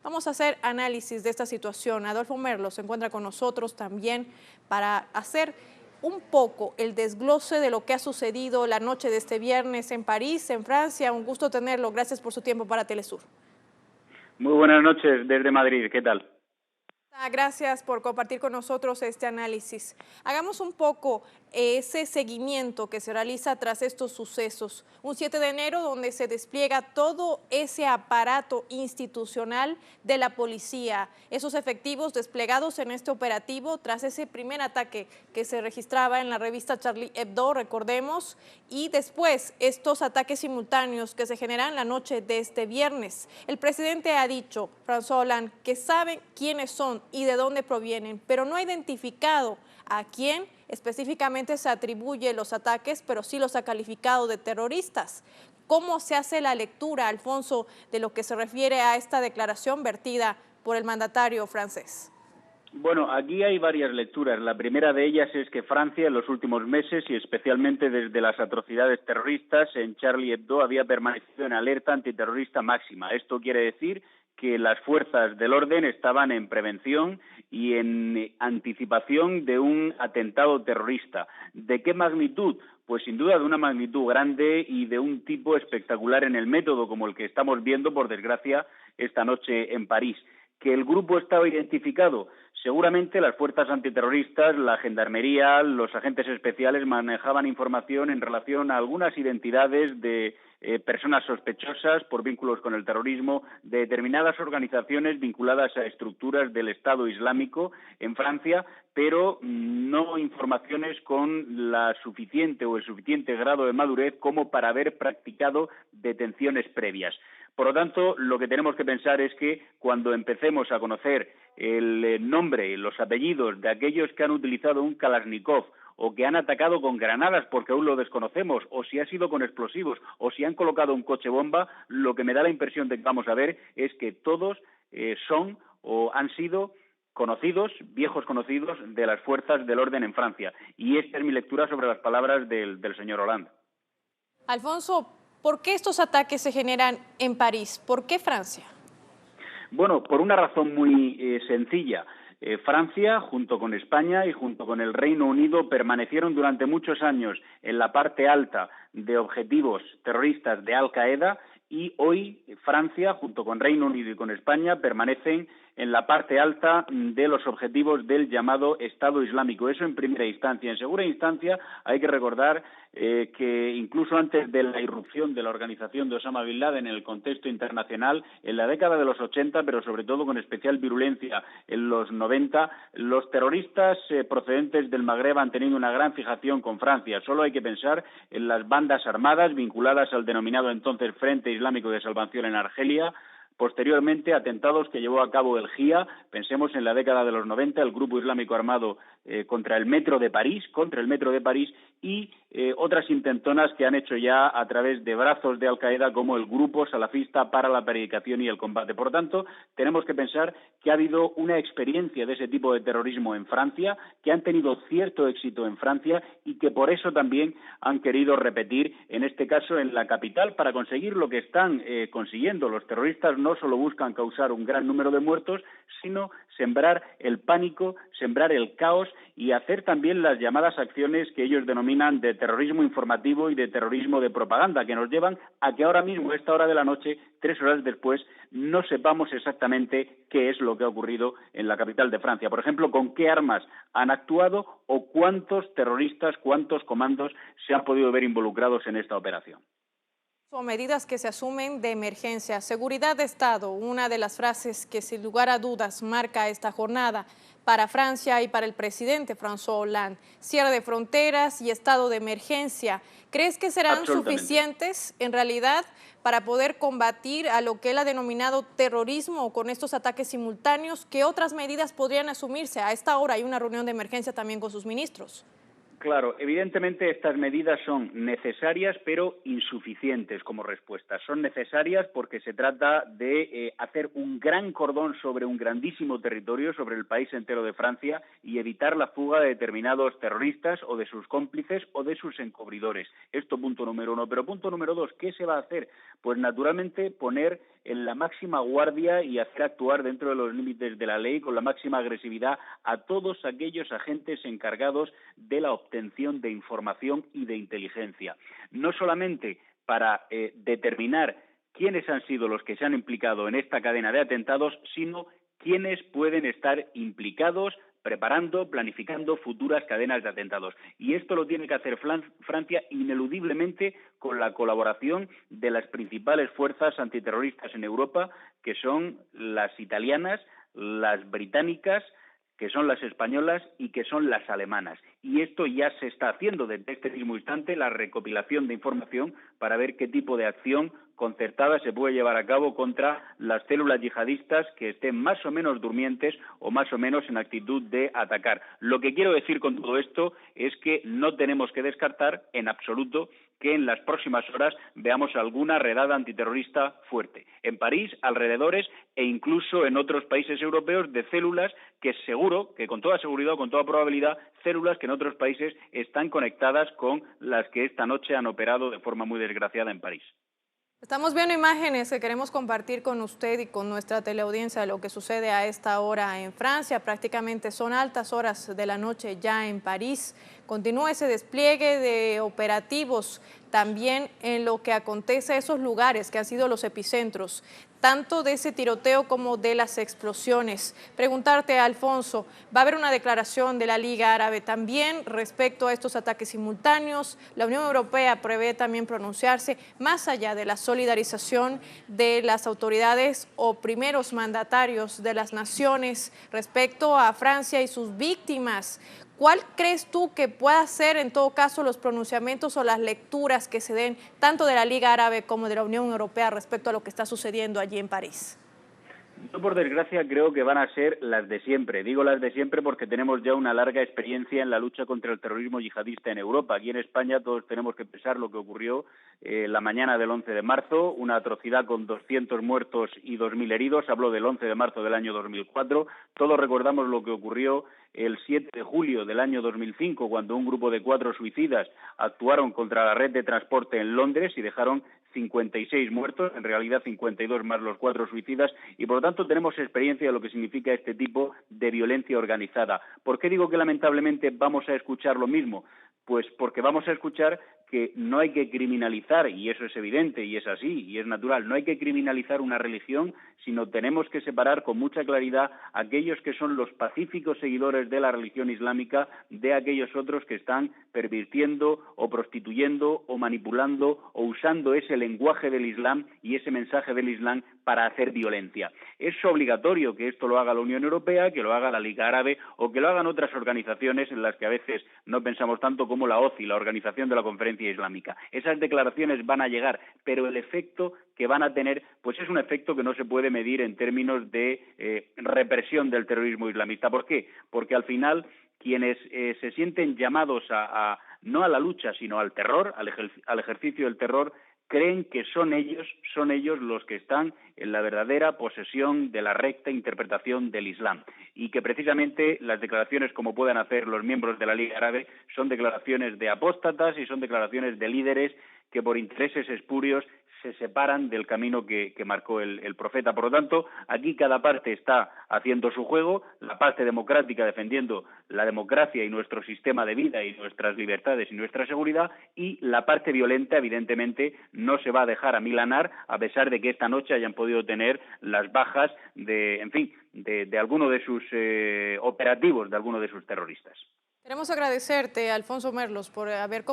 Vamos a hacer análisis de esta situación. Adolfo Merlo se encuentra con nosotros también para hacer un poco el desglose de lo que ha sucedido la noche de este viernes en París, en Francia. Un gusto tenerlo. Gracias por su tiempo para Telesur. Muy buenas noches desde Madrid. ¿Qué tal? Gracias por compartir con nosotros este análisis. Hagamos un poco ese seguimiento que se realiza tras estos sucesos. Un 7 de enero donde se despliega todo ese aparato institucional de la policía, esos efectivos desplegados en este operativo tras ese primer ataque que se registraba en la revista Charlie Hebdo, recordemos, y después estos ataques simultáneos que se generan la noche de este viernes. El presidente ha dicho, François Hollande, que saben quiénes son y de dónde provienen, pero no ha identificado a quién específicamente se atribuye los ataques, pero sí los ha calificado de terroristas. ¿Cómo se hace la lectura, Alfonso, de lo que se refiere a esta declaración vertida por el mandatario francés? Bueno, aquí hay varias lecturas. La primera de ellas es que Francia en los últimos meses y especialmente desde las atrocidades terroristas en Charlie Hebdo había permanecido en alerta antiterrorista máxima. Esto quiere decir que las fuerzas del orden estaban en prevención y en anticipación de un atentado terrorista. ¿De qué magnitud? Pues sin duda de una magnitud grande y de un tipo espectacular en el método, como el que estamos viendo, por desgracia, esta noche en París. ¿Que el grupo estaba identificado? Seguramente las fuerzas antiterroristas, la gendarmería, los agentes especiales manejaban información en relación a algunas identidades de personas sospechosas por vínculos con el terrorismo, de determinadas organizaciones vinculadas a estructuras del Estado Islámico en Francia, pero no informaciones con la suficiente o el suficiente grado de madurez como para haber practicado detenciones previas. Por lo tanto, lo que tenemos que pensar es que cuando empecemos a conocer el nombre y los apellidos de aquellos que han utilizado un Kalashnikov o que han atacado con granadas porque aún lo desconocemos, o si ha sido con explosivos, o si han colocado un coche bomba, lo que me da la impresión de que vamos a ver es que todos son o han sido conocidos, viejos conocidos de las fuerzas del orden en Francia. Y esta es mi lectura sobre las palabras del señor Hollande. Alfonso, ¿por qué estos ataques se generan en París? ¿Por qué Francia? Bueno, por una razón muy sencilla. Francia, junto con España y junto con el Reino Unido, permanecieron durante muchos años en la parte alta de objetivos terroristas de Al-Qaeda y hoy Francia, junto con Reino Unido y con España, permanecen en la parte alta de los objetivos del llamado Estado Islámico. Eso en primera instancia. En segunda instancia hay que recordar que incluso antes de la irrupción de la organización de Osama Bin Laden en el contexto internacional, en la década de los 80, pero sobre todo con especial virulencia en los 90, los terroristas procedentes del Magreb han tenido una gran fijación con Francia. Solo hay que pensar en las bandas armadas vinculadas al denominado entonces Frente Islámico de Salvación en Argelia. Posteriormente, atentados que llevó a cabo el GIA, pensemos en la década de los 90, el grupo islámico armado contra el metro de París, y otras intentonas que han hecho ya a través de brazos de Al-Qaeda como el grupo salafista para la predicación y el combate. Por tanto, tenemos que pensar que ha habido una experiencia de ese tipo de terrorismo en Francia, que han tenido cierto éxito en Francia y que por eso también han querido repetir, en este caso en la capital, para conseguir lo que están consiguiendo. Los terroristas no solo buscan causar un gran número de muertos, sino sembrar el pánico, sembrar el caos y hacer también las llamadas acciones que ellos denominan de terrorismo informativo y de terrorismo de propaganda, que nos llevan a que ahora mismo, a esta hora de la noche, 3 horas después, no sepamos exactamente qué es lo que ha ocurrido en la capital de Francia. Por ejemplo, con qué armas han actuado o cuántos terroristas, cuántos comandos se han podido ver involucrados en esta operación. Son medidas que se asumen de emergencia. Seguridad de Estado, una de las frases que sin lugar a dudas marca esta jornada para Francia y para el presidente François Hollande. Cierre de fronteras y estado de emergencia. ¿Crees que serán suficientes en realidad para poder combatir a lo que él ha denominado terrorismo con estos ataques simultáneos? ¿Qué otras medidas podrían asumirse? A esta hora hay una reunión de emergencia también con sus ministros. Claro, evidentemente estas medidas son necesarias pero insuficientes como respuesta. Son necesarias porque se trata de hacer un gran cordón sobre un grandísimo territorio, sobre el país entero de Francia, y evitar la fuga de determinados terroristas o de sus cómplices o de sus encubridores. Esto punto número uno. Pero punto número dos, ¿qué se va a hacer? Pues naturalmente poner en la máxima guardia y hacer actuar dentro de los límites de la ley con la máxima agresividad a todos aquellos agentes encargados de la obtención de información y de inteligencia. No solamente para determinar quiénes han sido los que se han implicado en esta cadena de atentados, sino quiénes pueden estar implicados preparando, planificando futuras cadenas de atentados. Y esto lo tiene que hacer Francia ineludiblemente con la colaboración de las principales fuerzas antiterroristas en Europa, que son las italianas, las británicas, que son las españolas y que son las alemanas. Y esto ya se está haciendo desde este mismo instante, la recopilación de información para ver qué tipo de acción concertada se puede llevar a cabo contra las células yihadistas que estén más o menos durmientes o más o menos en actitud de atacar. Lo que quiero decir con todo esto es que no tenemos que descartar en absoluto que en las próximas horas veamos alguna redada antiterrorista fuerte. En París, alrededores e incluso en otros países europeos de células que seguro, que con toda seguridad o con toda probabilidad, células que en otros países están conectadas con las que esta noche han operado de forma muy desgraciada en París. Estamos viendo imágenes que queremos compartir con usted y con nuestra teleaudiencia de lo que sucede a esta hora en Francia. Prácticamente son altas horas de la noche ya en París. Continúa ese despliegue de operativos también en lo que acontece a esos lugares que han sido los epicentros, tanto de ese tiroteo como de las explosiones. Preguntarte, Alfonso, ¿va a haber una declaración de la Liga Árabe también respecto a estos ataques simultáneos? La Unión Europea prevé también pronunciarse más allá de la solidarización de las autoridades o primeros mandatarios de las naciones respecto a Francia y sus víctimas. ¿Cuál crees tú que pueda ser en todo caso los pronunciamientos o las lecturas que se den tanto de la Liga Árabe como de la Unión Europea respecto a lo que está sucediendo allí en París? Yo, por desgracia, creo que van a ser las de siempre. Digo las de siempre porque tenemos ya una larga experiencia en la lucha contra el terrorismo yihadista en Europa. Aquí en España todos tenemos que pensar lo que ocurrió la mañana del 11 de marzo, una atrocidad con 200 muertos y 2.000 heridos. Hablo del 11 de marzo del año 2004. Todos recordamos lo que ocurrió el 7 de julio del año 2005, cuando un grupo de 4 suicidas actuaron contra la red de transporte en Londres y dejaron 56 muertos, en realidad 52 más los 4 suicidas, y por lo tanto tenemos experiencia de lo que significa este tipo de violencia organizada. ¿Por qué digo que lamentablemente vamos a escuchar lo mismo? Pues porque vamos a escuchar que no hay que criminalizar, y eso es evidente, y es así, y es natural, no hay que criminalizar una religión, sino tenemos que separar con mucha claridad aquellos que son los pacíficos seguidores de la religión islámica de aquellos otros que están pervirtiendo o prostituyendo o manipulando o usando ese lenguaje del Islam y ese mensaje del Islam para hacer violencia. Es obligatorio que esto lo haga la Unión Europea, que lo haga la Liga Árabe o que lo hagan otras organizaciones en las que a veces no pensamos tanto como la OCI, la Organización de la Conferencia Islámica. Esas declaraciones van a llegar, pero el efecto que van a tener, pues es un efecto que no se puede medir en términos de represión del terrorismo islamista. ¿Por qué? Porque al final quienes se sienten llamados no a la lucha, sino al terror, al ejercicio del terror, creen que son ellos los que están en la verdadera posesión de la recta interpretación del Islam y que precisamente las declaraciones como puedan hacer los miembros de la Liga Árabe son declaraciones de apóstatas y son declaraciones de líderes que por intereses espurios se separan del camino que marcó el profeta. Por lo tanto, aquí cada parte está haciendo su juego, la parte democrática defendiendo la democracia y nuestro sistema de vida y nuestras libertades y nuestra seguridad, y la parte violenta, evidentemente, no se va a dejar amilanar, a pesar de que esta noche hayan podido tener las bajas de alguno de sus operativos, de alguno de sus terroristas. Queremos agradecerte, Alfonso Merlos, por haber